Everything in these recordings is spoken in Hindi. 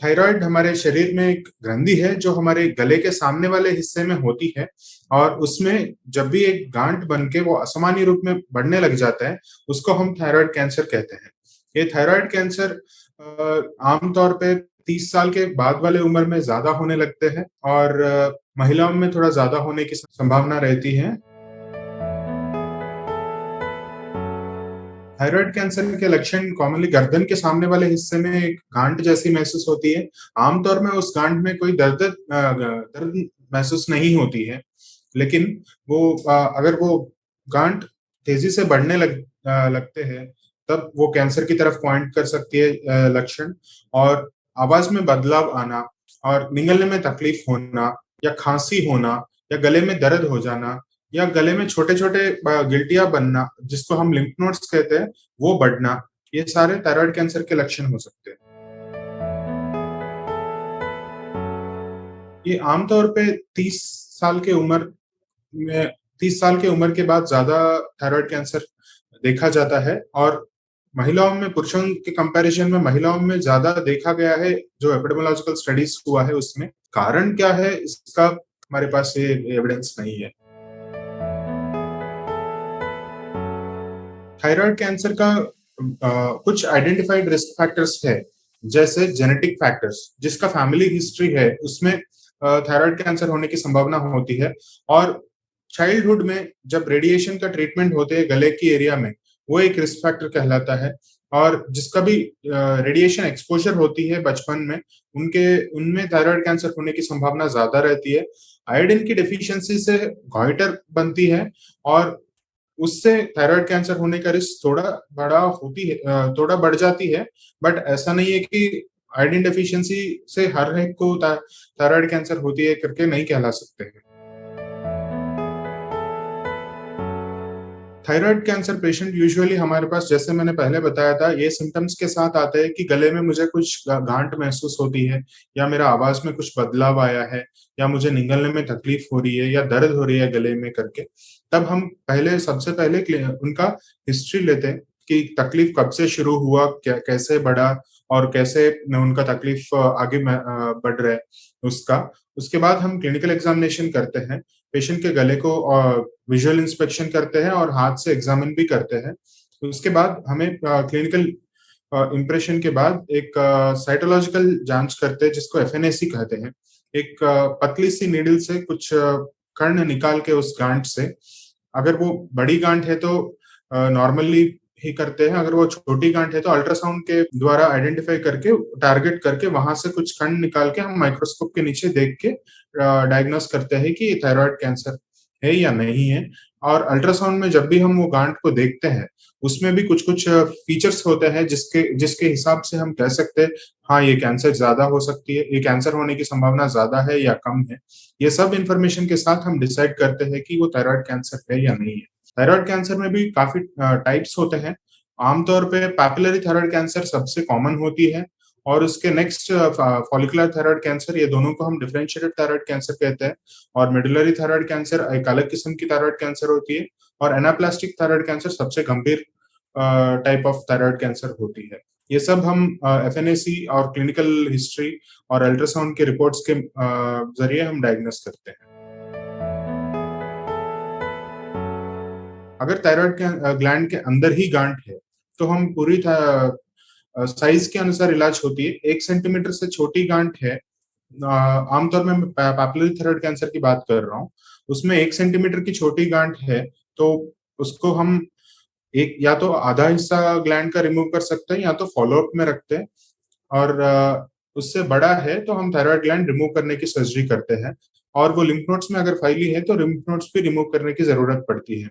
थायराइड हमारे शरीर में एक ग्रंथि है जो हमारे गले के सामने वाले हिस्से में होती है। और उसमें जब भी एक गांठ बन के वो असामान्य रूप में बढ़ने लग जाता है, उसको हम थायराइड कैंसर कहते हैं। ये थायराइड कैंसर आमतौर पे 30 साल के बाद वाले उम्र में ज्यादा होने लगते हैं और महिलाओं में थोड़ा ज्यादा होने की संभावना रहती है। थायराइड कैंसर के लक्षण कॉमनली गर्दन के सामने वाले हिस्से में एक गांठ जैसी महसूस होती है। आमतौर में उस गांठ में कोई दर्द महसूस नहीं होती है, लेकिन अगर वो गांठ तेजी से बढ़ने लगते हैं, तब वो कैंसर की तरफ पॉइंट कर सकती है। लक्षण और आवाज में बदलाव आना और निगलने में तकलीफ होना या खांसी होना या गले में दर्द हो जाना या गले में छोटे छोटे गिल्टियां बनना, जिसको हम लिम्फ नोड्स कहते हैं, वो बढ़ना, ये सारे थायराइड कैंसर के लक्षण हो सकते हैं। ये आमतौर पे 30 साल के उम्र में 30 साल के उम्र के बाद ज्यादा थायराइड कैंसर देखा जाता है। और महिलाओं में पुरुषों के कंपैरिजन में महिलाओं में ज्यादा देखा गया है। जो एपिडेमियोलॉजिकल स्टडीज हुआ है उसमें कारण क्या है इसका हमारे पास ये एविडेंस नहीं है। थायराइड कैंसर का कुछ आइडेंटिफाइड रिस्क फैक्टर्स है, जैसे जेनेटिक फैक्टर्स, जिसका फैमिली हिस्ट्री है उसमें थायराइड कैंसर होने की संभावना होती है। और चाइल्डहुड में जब रेडिएशन का ट्रीटमेंट होते हैं गले की एरिया में, वो एक रिस्क फैक्टर कहलाता है। और जिसका भी रेडिएशन एक्सपोजर होती है बचपन में, उनके उनमें थायराइड कैंसर होने की संभावना ज्यादा रहती है। आयोडीन की डेफिशिएंसी से गॉइटर बनती है और उससे थायराइड कैंसर होने का रिस्क थोड़ा बढ़ जाती है। बट ऐसा नहीं है कि आयोडीन डेफिशिएंसी से हर एक को थायराइड कैंसर होती है करके नहीं कहला सकते हैं। थायराइड कैंसर पेशेंट यूजुअली हमारे पास, जैसे मैंने पहले बताया था, ये सिम्टम्स के साथ आते हैं कि गले में मुझे कुछ गांठ महसूस होती है, या मेरा आवाज में कुछ बदलाव आया है, या मुझे निगलने में तकलीफ हो रही है या दर्द हो रही है गले में करके। तब हम सबसे पहले उनका हिस्ट्री लेते हैं कि तकलीफ कब से शुरू हुआ, क्या कैसे बढ़ा और कैसे उनका तकलीफ आगे बढ़ रहा है उसका। उसके बाद हम क्लिनिकल एग्जामिनेशन करते हैं, पेशेंट के गले को विजुअल इंस्पेक्शन करते हैं और हाथ से एग्जामिन भी करते हैं। तो उसके बाद हमें क्लिनिकल इम्प्रेशन के बाद एक साइटोलॉजिकल जांच करते हैं, जिसको एफएनएसी कहते हैं। एक पतली सी नीडल से कुछ कण निकाल के उस गांठ से, अगर वो बड़ी गांठ है तो नॉर्मली ही करते हैं, अगर वो छोटी गांठ है तो अल्ट्रासाउंड के द्वारा आइडेंटिफाई करके, टारगेट करके वहां से कुछ कण निकाल के हम माइक्रोस्कोप के नीचे देख के डायग्नोस करते हैं कि थायराइड कैंसर है या नहीं है। और अल्ट्रासाउंड में जब भी हम वो गांठ को देखते हैं, उसमें भी कुछ कुछ फीचर्स होते हैं जिसके जिसके हिसाब से हम कह सकते हैं हाँ ये कैंसर ज्यादा हो सकती है, ये कैंसर होने की संभावना ज्यादा है या कम है। ये सब इंफॉर्मेशन के साथ हम डिसाइड करते हैं कि वो थायराइड कैंसर है या नहीं है। थायराइड कैंसर में भी काफी टाइप्स होते हैं। आमतौर पे पैपिलरी थायराइड कैंसर सबसे कॉमन होती है, और उसके नेक्स्ट फॉलिकुलर थायराइड कैंसर, ये दोनों को हम डिफरेंशिएटेड थायराइड कैंसर कहते हैं। और मेडुलरी थायराइड कैंसर एक अलग किस्म की थायराइड कैंसर होती है। और एनाप्लास्टिक थायराइड कैंसर सबसे गंभीर टाइप ऑफ थायराइड कैंसर होती है। ये सब हम एफएनएसी और क्लिनिकल हिस्ट्री और अल्ट्रासाउंड के रिपोर्ट्स के जरिए हम डायग्नोस करते हैं। अगर थायराइड के ग्लैंड के अंदर ही गांठ है, तो हम पूरी साइज के अनुसार इलाज होती है। 1 सेंटीमीटर से छोटी गांठ है, आमतौर में मैं पैपिलरी थायराइड कैंसर की बात कर रहा हूँ, उसमें 1 सेंटीमीटर की छोटी गांठ है, तो उसको हम एक या तो आधा हिस्सा ग्लैंड का रिमूव कर सकते हैं या तो फॉलोअप में रखते हैं। और उससे बड़ा है तो हम थायराइड ग्लैंड रिमूव करने की सर्जरी करते हैं। और वो लिम्फ नोड्स में अगर फैली है तो लिम्फ नोड्स भी रिमूव करने की जरूरत पड़ती है।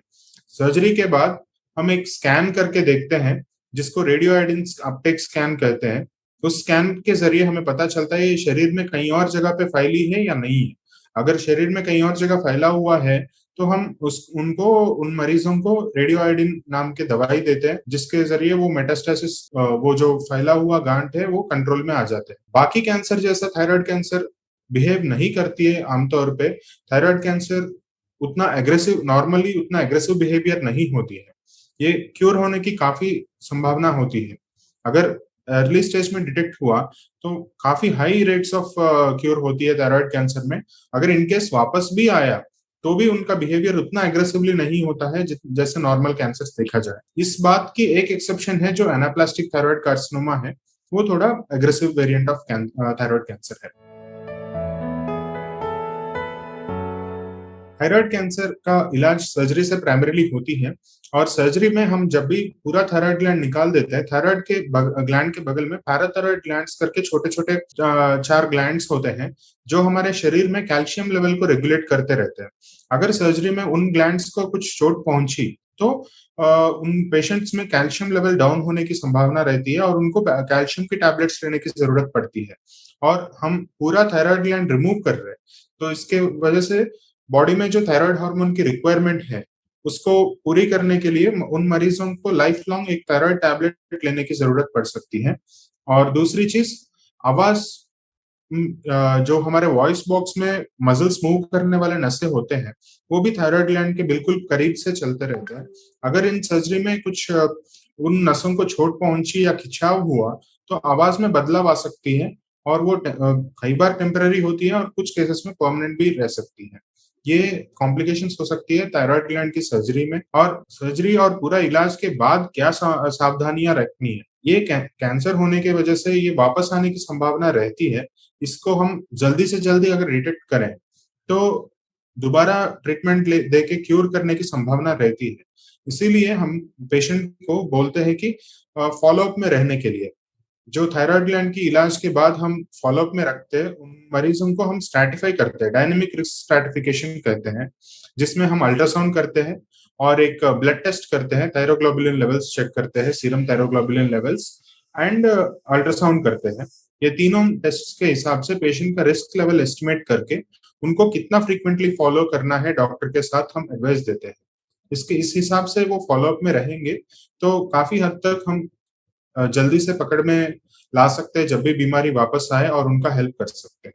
सर्जरी के बाद हम एक स्कैन करके देखते हैं, जिसको रेडियो आयोडीन अपटेक स्कैन कहते हैं। उस स्कैन के जरिए हमें पता चलता है ये शरीर में कहीं और जगह पे फैली है या नहीं है। अगर शरीर में कहीं और जगह फैला हुआ है, तो हम उन मरीजों को रेडियो आयोडीन नाम के दवाई देते हैं, जिसके जरिए वो मेटास्टेसिस, वो जो फैला हुआ गांठ है, वो कंट्रोल में आ जाते हैं। बाकी कैंसर जैसा थायराइड कैंसर बिहेव नहीं करती है आमतौर पे। थायराइड कैंसर नॉर्मली उतना एग्रेसिव बिहेवियर नहीं होती है। ये क्योर होने की काफी संभावना होती है। अगर अर्ली स्टेज में डिटेक्ट हुआ तो काफी हाई रेट्स ऑफ क्योर होती है थायराइड कैंसर में। अगर इनकेस वापस भी आया तो भी उनका बिहेवियर उतना एग्रेसिवली नहीं होता है जैसे नॉर्मल कैंसर देखा जाए। इस बात की एक एक्सेप्शन है, जो एनाप्लास्टिक थायराइड कार्सिनोमा है, वो थोड़ा aggressive variant of thyroid cancer है। थायराइड कैंसर का इलाज सर्जरी से प्राइमरीली होती है, और सर्जरी में हम जब भी पूरा थायराइड ग्लैंड निकाल देते हैं, थायराइड के ग्लैंड के बगल में पैराथायराइड ग्लैंड्स करके छोटे छोटे 4 ग्लैंड्स होते हैं जो हमारे शरीर में कैल्शियम लेवल को रेगुलेट करते रहते हैं। अगर सर्जरी में उन ग्लैंड्स को कुछ चोट पहुंची तो उन पेशेंट्स में कैल्शियम लेवल डाउन होने की संभावना रहती है और उनको कैल्शियम की टैबलेट्स लेने की जरूरत पड़ती है। और हम पूरा थायराइड ग्लैंड रिमूव कर रहे हैं, तो इसके वजह से बॉडी में जो थायराइड हार्मोन की रिक्वायरमेंट है उसको पूरी करने के लिए उन मरीजों को लाइफ लॉन्ग एक थायराइड टैबलेट लेने की जरूरत पड़ सकती है। और दूसरी चीज, आवाज, जो हमारे वॉइस बॉक्स में मसल्स मूव करने वाले नसें होते हैं वो भी थायराइड ग्लैंड के बिल्कुल करीब से चलते रहते हैं। अगर इन सर्जरी में कुछ उन नसों को चोट पहुंची या खिंचाव हुआ तो आवाज में बदलाव आ सकती है, और वो कई बार टेम्पररी होती है और कुछ केसेस में परमानेंट भी रह सकती है। ये कॉम्प्लिकेशंस हो सकती है थायराइड ग्लैंड की सर्जरी में। और सर्जरी और पूरा इलाज के बाद क्या सावधानियां रखनी है, ये कैंसर होने की वजह से ये वापस आने की संभावना रहती है। इसको हम जल्दी से जल्दी अगर डिटेक्ट करें तो दोबारा ट्रीटमेंट दे के क्योर करने की संभावना रहती है। इसीलिए हम पेशेंट को बोलते हैं कि फॉलोअप में रहने के लिए, जो थायराइड ग्लैंड की इलाज के बाद हम फॉलोअप में रखते हैं, उन मरीजों को हम स्ट्रैटिफाई करते हैं, डायनेमिक रिस्क स्ट्रैटिफिकेशन कहते हैं, जिसमें हम अल्ट्रासाउंड करते हैं और एक ब्लड टेस्ट करते हैं, थायरोग्लोबुलिन लेवल्स चेक करते हैं, serum thyroglobulin levels, and ultrasound करते हैं। ये तीनों टेस्ट के हिसाब से पेशेंट का रिस्क लेवल एस्टिमेट करके उनको कितना फ्रीक्वेंटली फॉलो करना है डॉक्टर के साथ हम एडवाइस देते हैं। इस हिसाब से वो फॉलोअप में रहेंगे तो काफी हद तक हम जल्दी से पकड़ में ला सकते हैं जब भी बीमारी वापस आए, और उनका हेल्प कर सकते हैं।